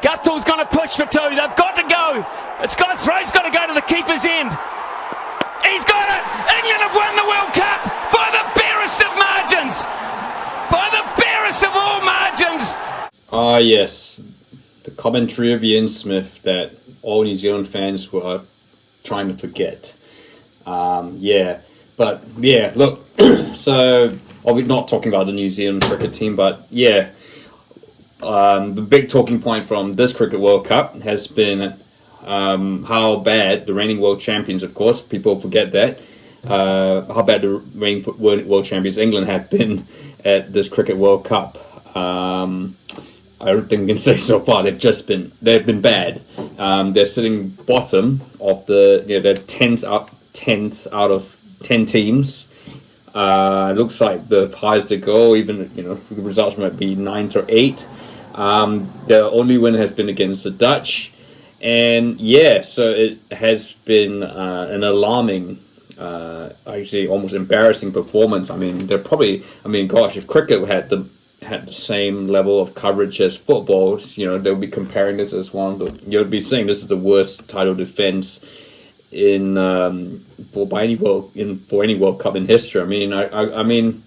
Guttull's going to push for two. They've got to go. Thro's got to go to the keeper's end. He's got it. England have won the World Cup by the barest of margins. By the barest of all margins. Ah, yes. The commentary of Ian Smith that all New Zealand fans were trying to forget. Look, so obviously not talking about the New Zealand cricket team, but yeah, the big talking point from this Cricket World Cup has been how bad the reigning world champions, of course, people forget that, how bad the reigning world champions England have been at this Cricket World Cup. I don't think we can say so far they've been bad. They're sitting bottom of they're 10th out of 10 teams. Looks like the highest they go, even the results might be 9th or 8th. The only win has been against the Dutch, and so it has been an alarming, actually almost embarrassing performance. I mean, if cricket had the same level of coverage as football, they'll be comparing this as you'll be saying this is the worst title defense for any World Cup in history. I mean,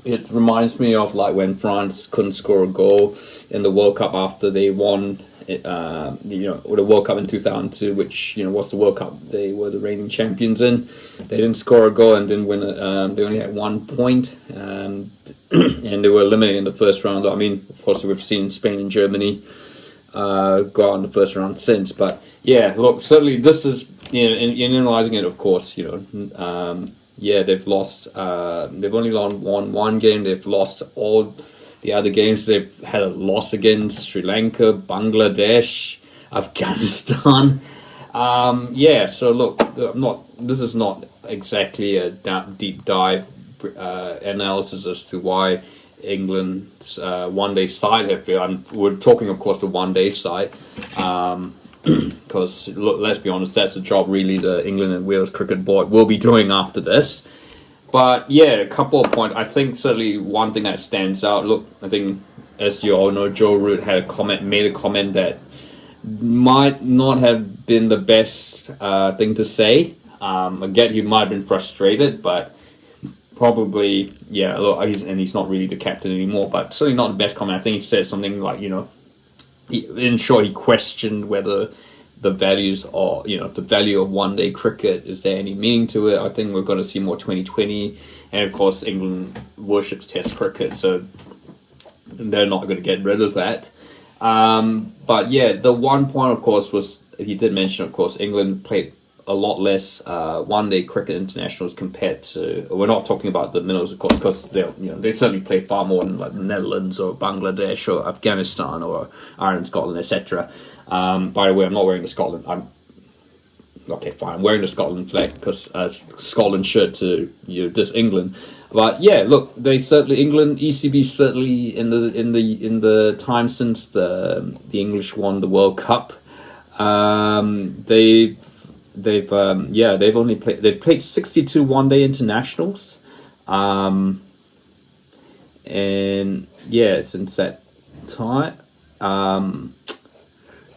it reminds me of like when France couldn't score a goal in the World Cup after they won, the World Cup in 2002, which was the World Cup they were the reigning champions in. They didn't score a goal and didn't win it. They only had 1 point, and they were eliminated in the first round. I mean, of course, we've seen Spain and Germany go out in the first round since. But yeah, look, certainly this is in analysing it, of course, they've lost. They've only won one game. They've lost all the other games. They've had a loss against Sri Lanka, Bangladesh, Afghanistan. So look, this is not exactly a deep dive analysis as to why England's one-day side have been. We're talking, of course, the one-day side. Because let's be honest, that's the job really the England and Wales Cricket Board will be doing after this. But yeah, a couple of points. I think certainly one thing that stands out. Look, I think as you all know, Joe Root made a comment that might not have been the best thing to say. Again, he might have been frustrated, but probably Look, he's not really the captain anymore. But certainly not the best comment. I think he said something like he questioned whether the values or the value of one-day cricket, is there any meaning to it? I think we're going to see more 2020, and of course England worships Test cricket, so they're not going to get rid of that. But yeah, the one point, of course, was he did mention, of course, England played a lot less one-day cricket internationals compared to. We're not talking about the minnows, of course, because they certainly play far more than like the Netherlands or Bangladesh or Afghanistan or Ireland, Scotland, etc. By the way, I'm not wearing the Scotland. I'm wearing the Scotland flag because Scotland shirt to just England. But yeah, look, ECB certainly in the time since the English won the World Cup, they've played 62 one-day internationals, and since that time,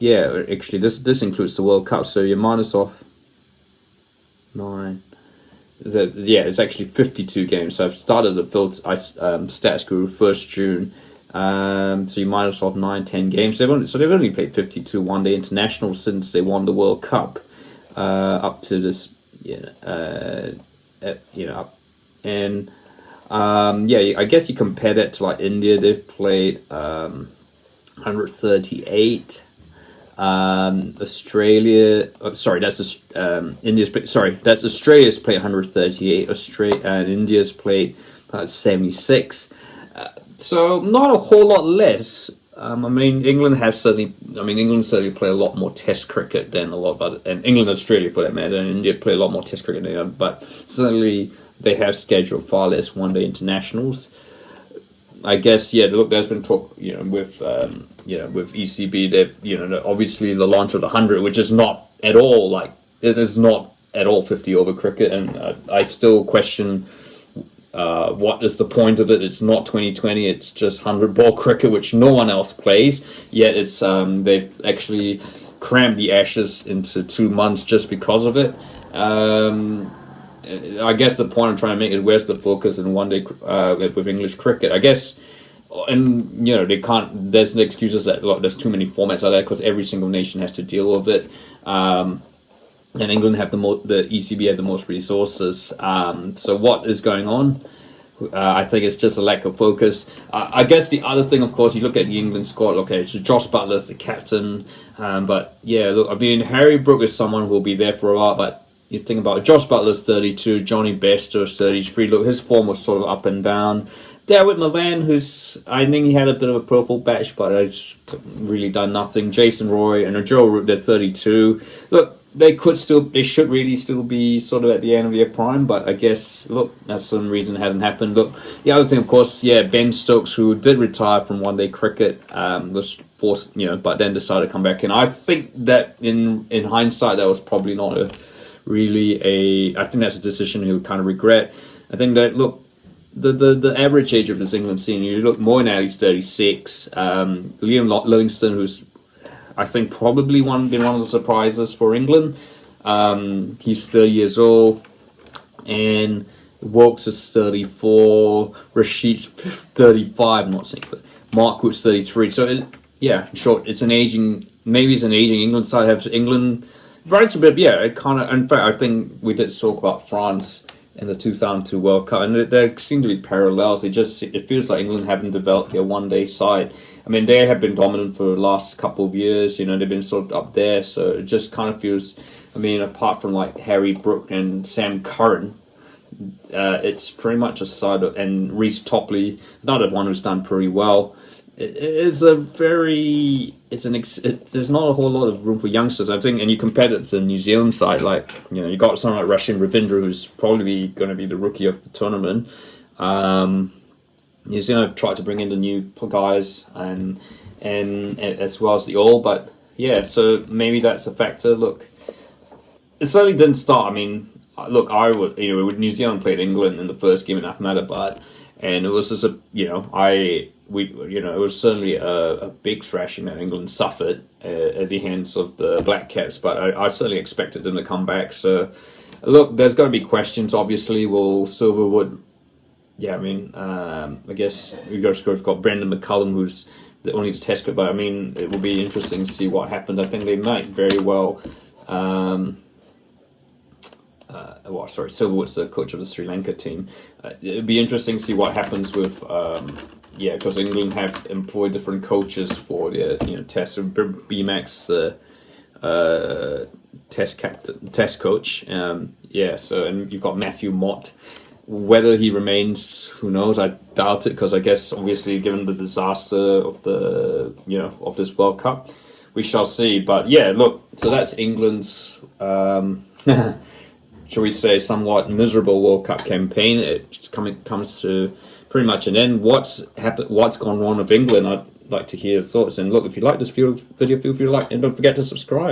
actually this includes the World Cup, so you're minus off 9. It's actually 52 games. So I've started the stats guru 1st June. So you minus off 9-10 games. They've only played 52 one-day internationals since they won the World Cup. Up to this, I guess you compare that to like India. They've played 138. Australia. That's Australia's played 138. And India's played 76. So not a whole lot less. England certainly play a lot more Test cricket than a lot of other, and England and Australia for that matter, and India play a lot more Test cricket than but certainly they have scheduled far less one-day internationals. I guess look, there's been talk with ECB that obviously the launch of the 100, which is not at all 50 over cricket, and I still question what is the point of it? It's not 2020. It's just 100-ball cricket, which no one else plays. Yet it's they've actually crammed the Ashes into 2 months just because of it. I guess the point I'm trying to make is where's the focus in one day with English cricket? I guess, and you know they can't. There's the excuses that look, there's too many formats out there because every single nation has to deal with it. And England have the ECB have the most resources. So what is going on? I think it's just a lack of focus. I guess the other thing, of course, you look at the England squad. Okay, so Josh Butler's the captain, but yeah, look, I mean, Harry Brook is someone who will be there for a while. But you think about it, Josh Butler's 32, Johnny Bairstow's 33. Look, his form was sort of up and down. David Milan, who's I think he had a bit of a purple patch, but has really done nothing. Jason Roy and Joe Root, they're 32. Look. They should really still be sort of at the end of their prime, but I guess, look, that's some reason it hasn't happened. Look, the other thing, of course, yeah, Ben Stokes, who did retire from one-day cricket, was forced, but then decided to come back in. I think that in hindsight, that was probably not I think that's a decision he would kind of regret. I think that, look, the average age of this England senior, you look, Moeen Ali's 36, Liam Livingstone, who's I think probably been one of the surprises for England. He's 30 years old, and Wilkes is 34, Rashid's 35, I'm not saying, but Mark Wood's 33. So, in short, it's an aging England side. Have England, right? But yeah, it kind of, in fact, I think we did talk about France in the 2002 World Cup, and there seem to be parallels. It feels like England haven't developed their one-day side. I mean, they have been dominant for the last couple of years. They've been sort of up there. So it just kind of feels, I mean, apart from like Harry Brook and Sam Curran, it's pretty much a side of, and Reece Topley, another one who's done pretty well. There's not a whole lot of room for youngsters, I think, and you compare it to the New Zealand side, like, you got someone like Rashid Ravindra, who's probably going to be the rookie of the tournament. New Zealand have tried to bring in the new guys and as well as the all, but yeah, so maybe that's a factor. Look, it certainly didn't start. I mean, look, New Zealand played England in the first game in Ahmedabad, and it was just it was certainly a big thrashing that England suffered at the hands of the Black Caps, but I certainly expected them to come back. So, look, there's going to be questions. Obviously, will Silverwood? Yeah, I mean, I guess we've got Brendan McCullum, who's only the test group, but I mean, it will be interesting to see what happens. I think they might very well. Silverwood's the coach of the Sri Lanka team. It'll be interesting to see what happens with. Because England have employed different coaches for their test. BMAX, the test coach. So and you've got Matthew Mott. Whether he remains, who knows? I doubt it, because I guess obviously given the disaster of of this World Cup, we shall see. But yeah, look, so that's England's shall we say somewhat miserable World Cup campaign. It just comes to pretty much an end. What's gone wrong with England? I'd like to hear your thoughts. And look, if you like this video, feel free to like, and don't forget to subscribe.